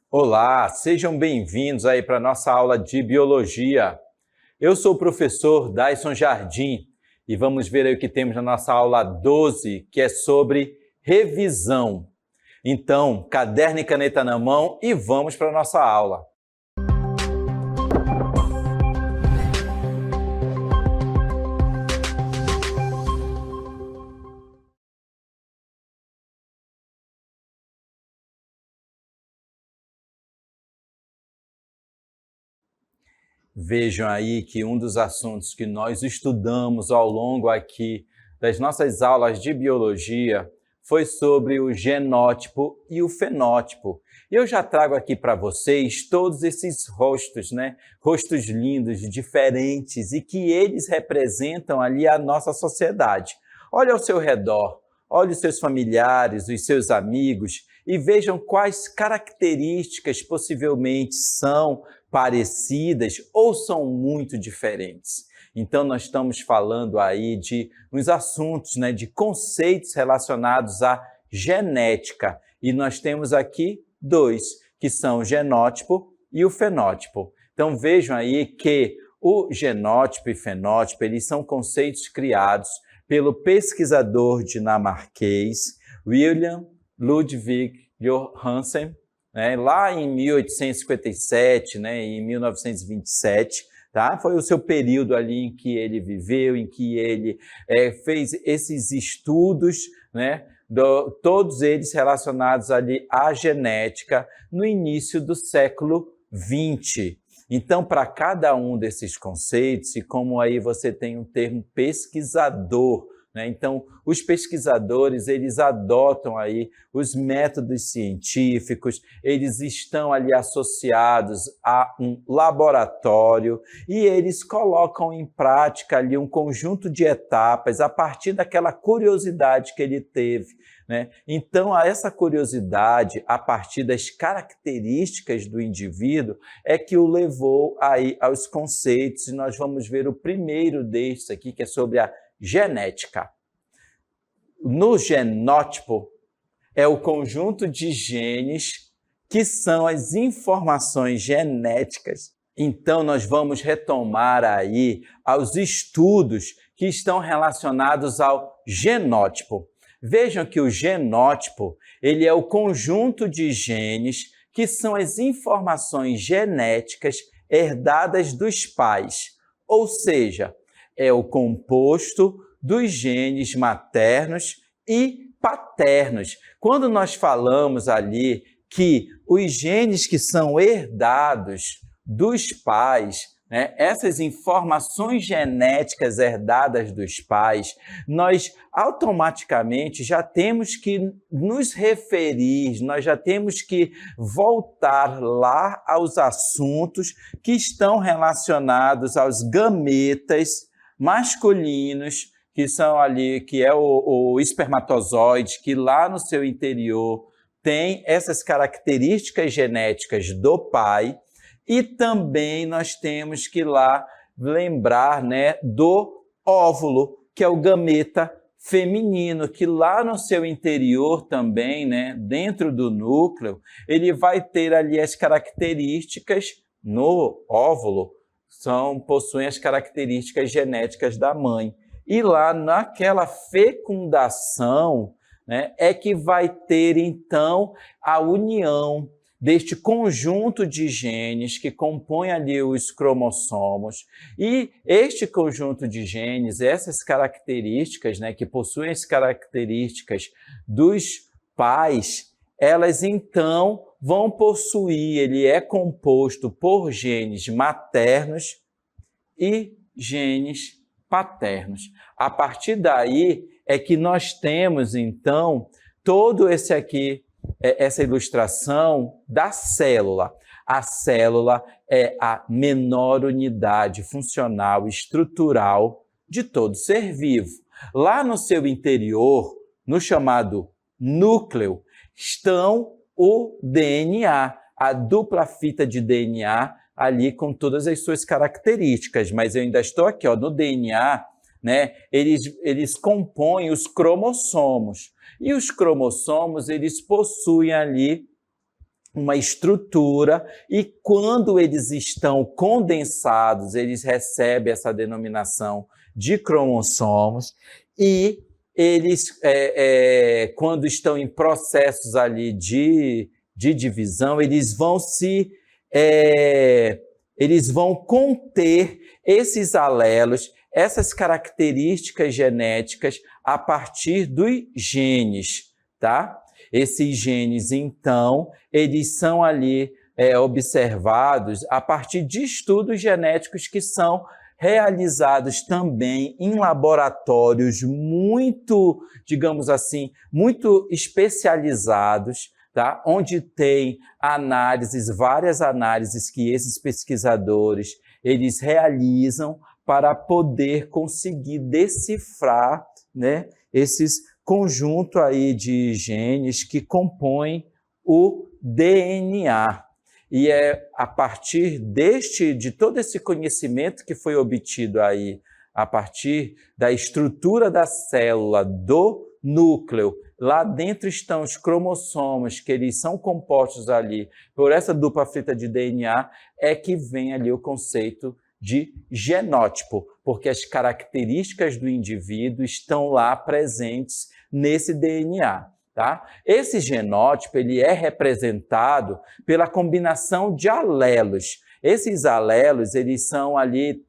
Olá, sejam bem-vindos aí para a nossa aula de Biologia. Eu sou o professor Daison Jardim e vamos ver aí o que temos na nossa aula 12, que é sobre revisão. Então, caderno e caneta na mão e vamos para a nossa aula. Vejam aí que um dos assuntos que nós estudamos ao longo aqui das nossas aulas de biologia foi sobre o genótipo e o fenótipo. E eu já trago aqui para vocês todos esses rostos, né? Rostos lindos, diferentes e que eles representam ali a nossa sociedade. Olha ao seu redor, olhe os seus familiares, os seus amigos e vejam quais características possivelmente são parecidas ou são muito diferentes. Então, nós estamos falando aí de uns assuntos, né, de conceitos relacionados à genética. E nós temos aqui dois, que são o genótipo e o fenótipo. Então, vejam aí que o genótipo e fenótipo, eles são conceitos criados pelo pesquisador dinamarquês William Ludwig Johansen, né, lá em 1857, né, em 1927, tá? Foi o seu período ali em que ele viveu, em que ele fez esses estudos, né, todos eles relacionados ali à genética no início do século XX. Então, para cada um desses conceitos, e como aí você tem um termo pesquisador, né? Então, os pesquisadores, eles adotam aí os métodos científicos, eles estão ali associados a um laboratório e eles colocam em prática ali um conjunto de etapas a partir daquela curiosidade que ele teve, né? Então, essa curiosidade, a partir das características do indivíduo, é que o levou aí aos conceitos, e nós vamos ver o primeiro destes aqui, que é sobre a genética. No genótipo, é o conjunto de genes que são as informações genéticas. Então, nós vamos retomar aí aos estudos que estão relacionados ao genótipo. Vejam que o genótipo, ele é o conjunto de genes que são as informações genéticas herdadas dos pais, ou seja, é o composto dos genes maternos e paternos. Quando nós falamos ali que os genes que são herdados dos pais, né, essas informações genéticas herdadas dos pais, nós automaticamente já temos que nos referir, nós já temos que voltar lá aos assuntos que estão relacionados aos gametas masculinos, que são ali, que é o espermatozoide, que lá no seu interior tem essas características genéticas do pai, e também nós temos que lá lembrar, né, do óvulo, que é o gameta feminino, que lá no seu interior também, né, dentro do núcleo, ele vai ter ali as características no óvulo, possuem as características genéticas da mãe. E lá naquela fecundação, né, é que vai ter então a união deste conjunto de genes que compõem ali os cromossomos. E este conjunto de genes, essas características, né, que possuem as características dos pais, elas então vão possuir, ele é composto por genes maternos e genes paternos. A partir daí é que nós temos então todo esse aqui, essa ilustração da célula. A célula é a menor unidade funcional estrutural de todo ser vivo. Lá no seu interior, no chamado núcleo, estão o DNA, a dupla fita de DNA ali com todas as suas características. Mas eu ainda estou aqui, ó, no DNA, né? Eles compõem os cromossomos. E os cromossomos, eles possuem ali uma estrutura, e quando eles estão condensados, eles recebem essa denominação de cromossomos, e eles, quando estão em processos ali de divisão, eles vão conter esses alelos, essas características genéticas a partir dos genes, tá? Esses genes, então, eles são ali observados a partir de estudos genéticos que são realizados também em laboratórios muito, digamos assim, muito especializados, tá? Onde tem análises, várias análises que esses pesquisadores eles realizam para poder conseguir decifrar, né, esses conjunto aí de genes que compõem o DNA. E é a partir de todo esse conhecimento que foi obtido aí, a partir da estrutura da célula, do núcleo, lá dentro estão os cromossomos, que eles são compostos ali por essa dupla fita de DNA, é que vem ali o conceito de genótipo, porque as características do indivíduo estão lá presentes nesse DNA. Tá? Esse genótipo ele é representado pela combinação de alelos. Esses alelos eles são ali,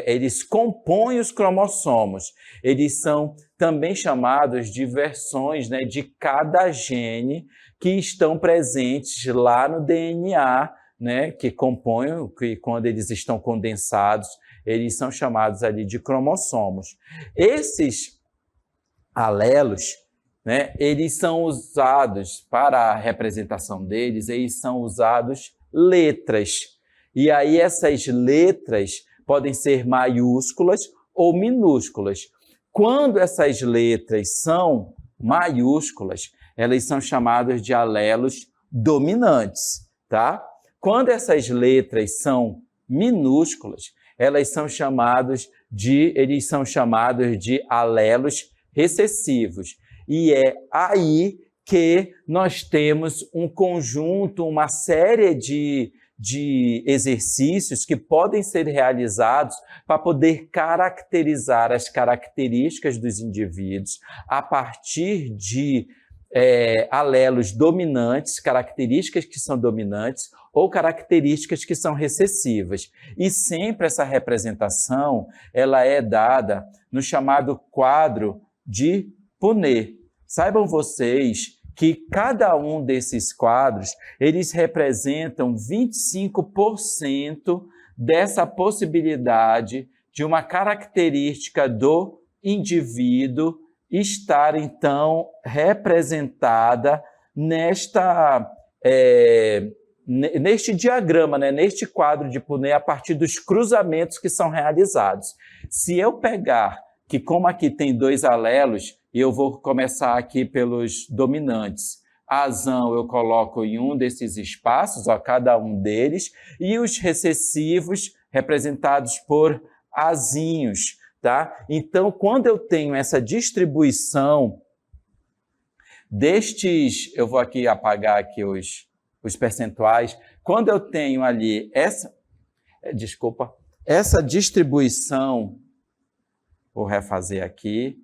eles compõem os cromossomos. Eles são também chamados de versões, né, de cada gene que estão presentes lá no DNA, né, que compõem, que quando eles estão condensados, eles são chamados ali de cromossomos. Esses alelos, né, eles são usados, para a representação deles, eles são usados letras. E aí essas letras podem ser maiúsculas ou minúsculas. Quando essas letras são maiúsculas, elas são chamadas de alelos dominantes, tá? Quando essas letras são minúsculas, eles são chamados de alelos recessivos. E é aí que nós temos um conjunto, uma série de exercícios que podem ser realizados para poder caracterizar as características dos indivíduos a partir de alelos dominantes, características que são dominantes ou características que são recessivas. E sempre essa representação ela é dada no chamado quadro de Punnett. Saibam vocês que cada um desses quadros, eles representam 25% dessa possibilidade de uma característica do indivíduo estar, então, representada neste diagrama, né? Neste quadro de Punnett, a partir dos cruzamentos que são realizados. Se eu pegar que, como aqui tem dois alelos, e eu vou começar aqui pelos dominantes. A azão eu coloco em um desses espaços, ó, cada um deles, e os recessivos representados por azinhos, tá? Então, quando eu tenho essa distribuição destes, eu vou aqui apagar aqui os percentuais, quando eu tenho ali essa distribuição, vou refazer aqui.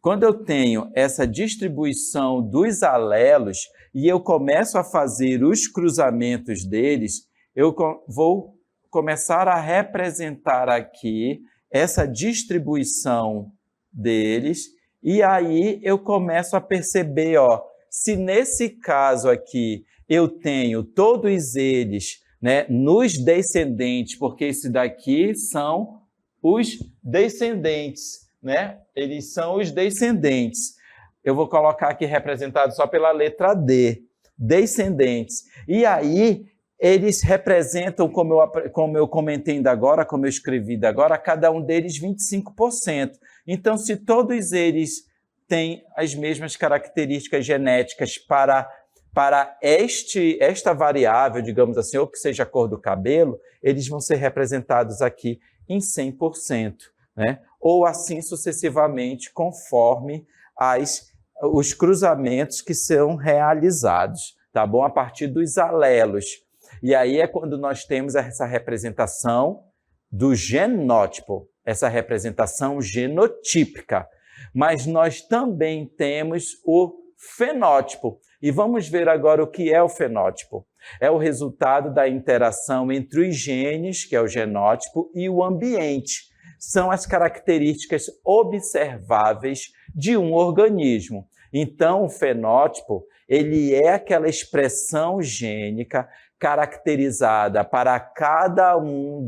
Quando eu tenho essa distribuição dos alelos e eu começo a fazer os cruzamentos deles, eu vou começar a representar aqui essa distribuição deles e aí eu começo a perceber, ó, se nesse caso aqui eu tenho todos eles, né, nos descendentes, porque esse daqui são os descendentes, né? Eles são os descendentes. Eu vou colocar aqui representado só pela letra D, descendentes. E aí, eles representam, como eu comentei ainda agora, como eu escrevi ainda agora, cada um deles 25%. Então, se todos eles têm as mesmas características genéticas para para esta variável, digamos assim, ou que seja a cor do cabelo, eles vão ser representados aqui em 100%, né? Ou assim sucessivamente, conforme os cruzamentos que são realizados, tá bom? A partir dos alelos. E aí é quando nós temos essa representação do genótipo, essa representação genotípica. Mas nós também temos o fenótipo. E vamos ver agora o que é o fenótipo. É o resultado da interação entre os genes, que é o genótipo, e o ambiente. São as características observáveis de um organismo. Então, o fenótipo, ele é aquela expressão gênica caracterizada para cada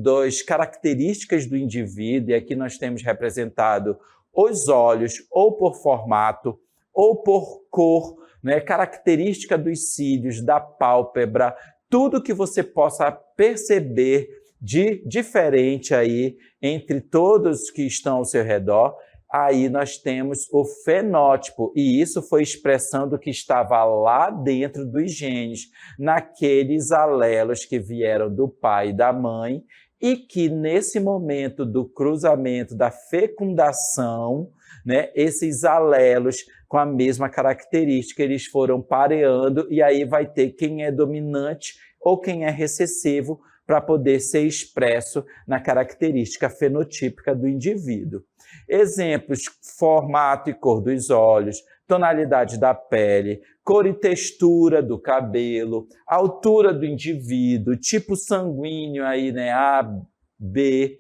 das características do indivíduo, e aqui nós temos representado os olhos, ou por formato, ou por cor, né? Característica dos cílios, da pálpebra, tudo que você possa perceber de diferente aí entre todos que estão ao seu redor, aí nós temos o fenótipo, e isso foi expressão do que estava lá dentro dos genes, naqueles alelos que vieram do pai e da mãe, e que nesse momento do cruzamento, da fecundação, né, esses alelos com a mesma característica, eles foram pareando, e aí vai ter quem é dominante ou quem é recessivo para poder ser expresso na característica fenotípica do indivíduo. Exemplos: formato e cor dos olhos, tonalidade da pele, cor e textura do cabelo, altura do indivíduo, tipo sanguíneo aí, né, AB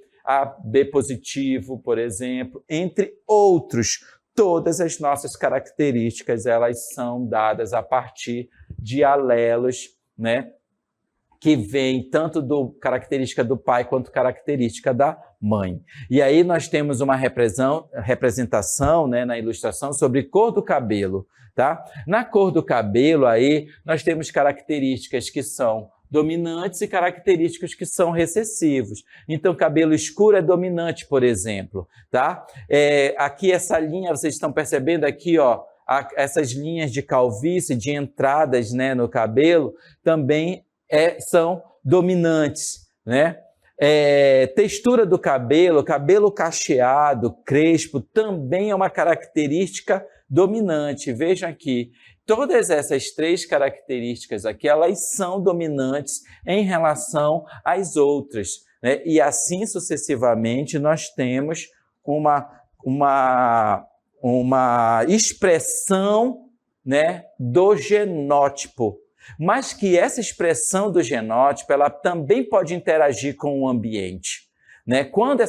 positivo, por exemplo, entre outros. Todas as nossas características, elas são dadas a partir de alelos, né, que vem tanto do característica do pai quanto característica da mãe. E aí nós temos uma representação, né, na ilustração sobre cor do cabelo, tá? Na cor do cabelo aí nós temos características que são dominantes e características que são recessivos. Então, cabelo escuro é dominante, por exemplo, tá? Aqui essa linha, vocês estão percebendo aqui, ó, essas linhas de calvície, de entradas, né, no cabelo, também são dominantes, né? Textura do cabelo, cabelo cacheado, crespo, também é uma característica dominante. Vejam aqui, todas essas três características aqui, elas são dominantes em relação às outras, né? E assim sucessivamente nós temos uma expressão, né, do genótipo. Mas que essa expressão do genótipo, ela também pode interagir com o ambiente, né? Quando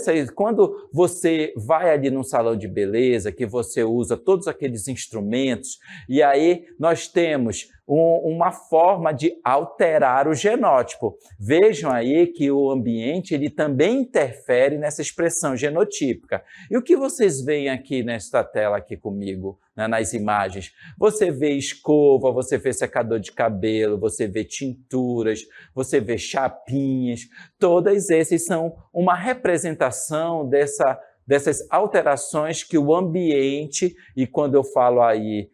você vai ali num salão de beleza, que você usa todos aqueles instrumentos, e aí nós temos uma forma de alterar o genótipo. Vejam aí que o ambiente, ele também interfere nessa expressão genotípica. E o que vocês veem aqui nesta tela aqui comigo, né, nas imagens? Você vê escova, você vê secador de cabelo, você vê tinturas, você vê chapinhas. Todas esses são uma representação dessas alterações que o ambiente, e quando eu falo aí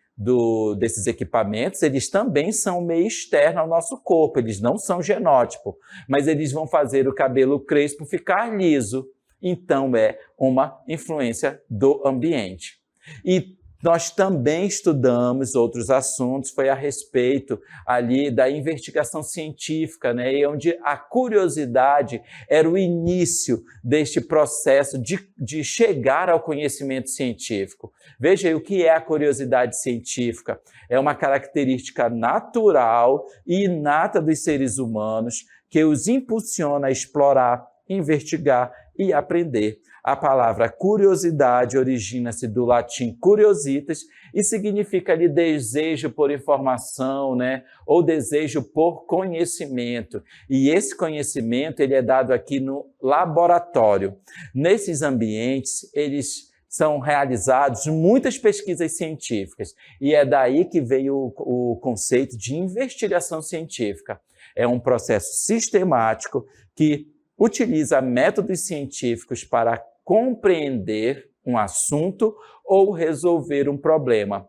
desses equipamentos, eles também são meio externo ao nosso corpo, eles não são genótipo, mas eles vão fazer o cabelo crespo ficar liso. Então, é uma influência do ambiente. E nós também estudamos outros assuntos, foi a respeito ali da investigação científica, né? E onde a curiosidade era o início deste processo de chegar ao conhecimento científico. Veja aí o que é a curiosidade científica. É uma característica natural e inata dos seres humanos que os impulsiona a explorar, investigar e aprender. A palavra curiosidade origina-se do latim curiositas e significa ali desejo por informação, né? Ou desejo por conhecimento. E esse conhecimento, ele é dado aqui no laboratório. Nesses ambientes, eles são realizados muitas pesquisas científicas, e é daí que veio o conceito de investigação científica. É um processo sistemático que utiliza métodos científicos para compreender um assunto ou resolver um problema.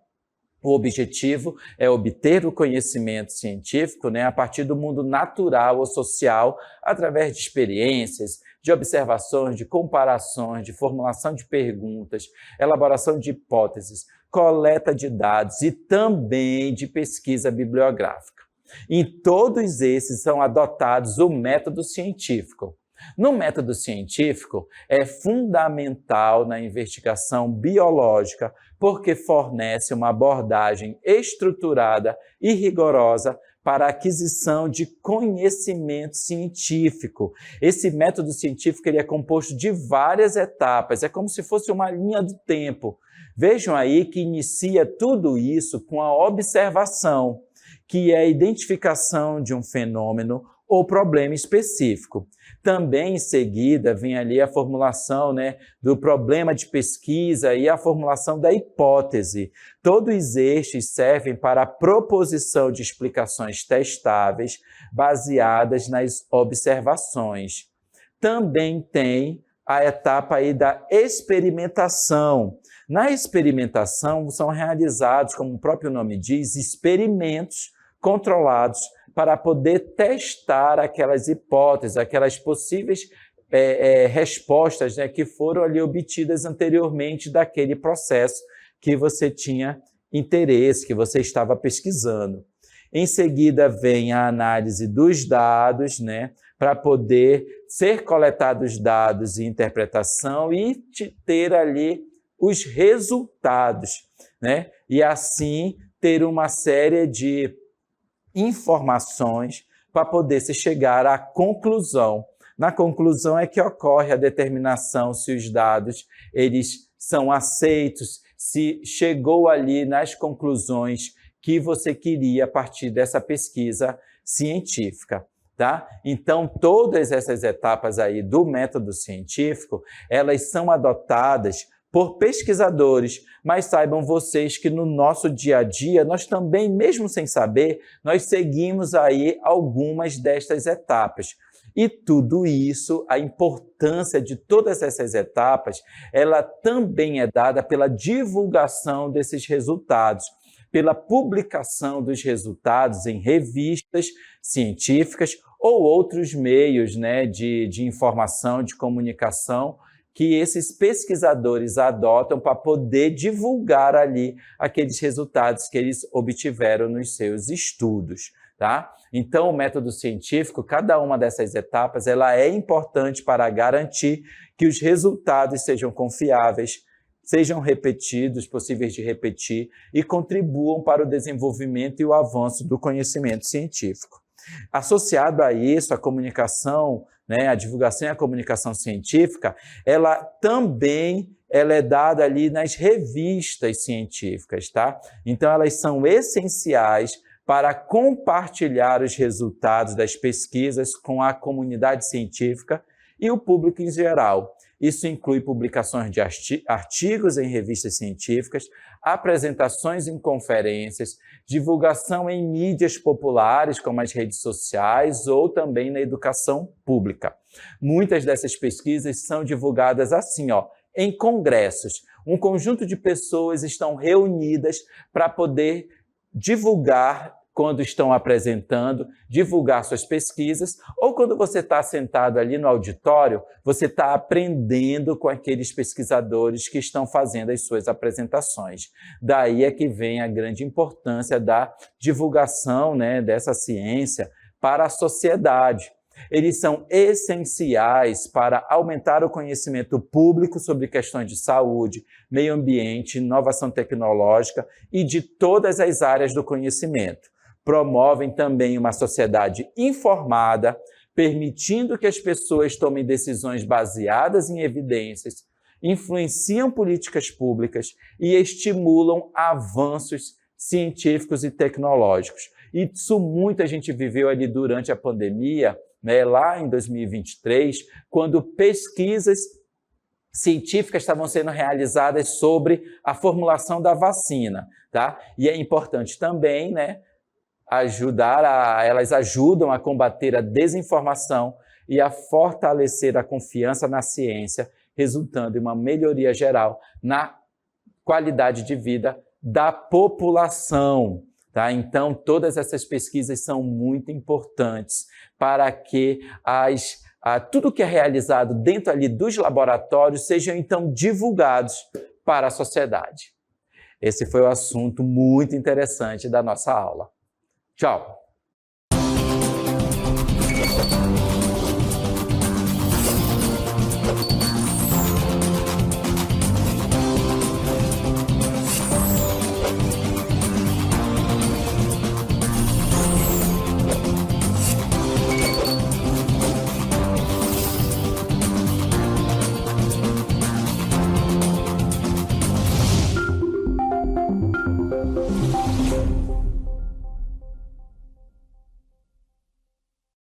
O objetivo é obter o conhecimento científico, né, a partir do mundo natural ou social, através de experiências, de observações, de comparações, de formulação de perguntas, elaboração de hipóteses, coleta de dados e também de pesquisa bibliográfica. Em todos esses são adotados o método científico. No método científico, é fundamental na investigação biológica porque fornece uma abordagem estruturada e rigorosa para a aquisição de conhecimento científico. Esse método científico ele é composto de várias etapas, é como se fosse uma linha do tempo. Vejam aí que inicia tudo isso com a observação, que é a identificação de um fenômeno ou problema específico. Também em seguida vem ali a formulação, né, do problema de pesquisa e a formulação da hipótese. Todos estes servem para a proposição de explicações testáveis baseadas nas observações. Também tem a etapa aí da experimentação. Na experimentação são realizados, como o próprio nome diz, experimentos controlados para poder testar aquelas hipóteses, aquelas possíveis respostas, né, que foram ali obtidas anteriormente daquele processo que você tinha interesse, que você estava pesquisando. Em seguida vem a análise dos dados, né, para poder ser coletados dados e interpretação e ter ali os resultados, né, e assim ter uma série de informações para poder se chegar à conclusão. Na conclusão é que ocorre a determinação se os dados eles são aceitos, se chegou ali nas conclusões que você queria a partir dessa pesquisa científica, tá? Então, todas essas etapas aí do método científico, elas são adotadas por pesquisadores, mas saibam vocês que no nosso dia a dia, nós também, mesmo sem saber, nós seguimos aí algumas destas etapas. E tudo isso, a importância de todas essas etapas, ela também é dada pela divulgação desses resultados, pela publicação dos resultados em revistas científicas ou outros meios, né, de informação, de comunicação, que esses pesquisadores adotam para poder divulgar ali aqueles resultados que eles obtiveram nos seus estudos, tá? Então, o método científico, cada uma dessas etapas, ela é importante para garantir que os resultados sejam confiáveis, sejam repetidos, possíveis de repetir, e contribuam para o desenvolvimento e o avanço do conhecimento científico. Associado a isso, a comunicação, né, a divulgação e a comunicação científica, ela é dada ali nas revistas científicas, tá? Então, elas são essenciais para compartilhar os resultados das pesquisas com a comunidade científica e o público em geral. Isso inclui publicações de artigos em revistas científicas, apresentações em conferências, divulgação em mídias populares, como as redes sociais, ou também na educação pública. Muitas dessas pesquisas são divulgadas assim, em congressos. Um conjunto de pessoas estão reunidas para poder divulgar quando estão apresentando, divulgar suas pesquisas, ou quando você está sentado ali no auditório, você está aprendendo com aqueles pesquisadores que estão fazendo as suas apresentações. Daí é que vem a grande importância da divulgação, né, dessa ciência para a sociedade. Eles são essenciais para aumentar o conhecimento público sobre questões de saúde, meio ambiente, inovação tecnológica e de todas as áreas do conhecimento. Promovem também uma sociedade informada, permitindo que as pessoas tomem decisões baseadas em evidências, influenciam políticas públicas e estimulam avanços científicos e tecnológicos. Isso muita gente viveu ali durante a pandemia, né, lá em 2023, quando pesquisas científicas estavam sendo realizadas sobre a formulação da vacina, tá? E é importante também, né, elas ajudam a combater a desinformação e a fortalecer a confiança na ciência, resultando em uma melhoria geral na qualidade de vida da população. Tá? Então, todas essas pesquisas são muito importantes para que tudo que é realizado dentro ali dos laboratórios sejam, então, divulgados para a sociedade. Esse foi o assunto muito interessante da nossa aula. Tchau!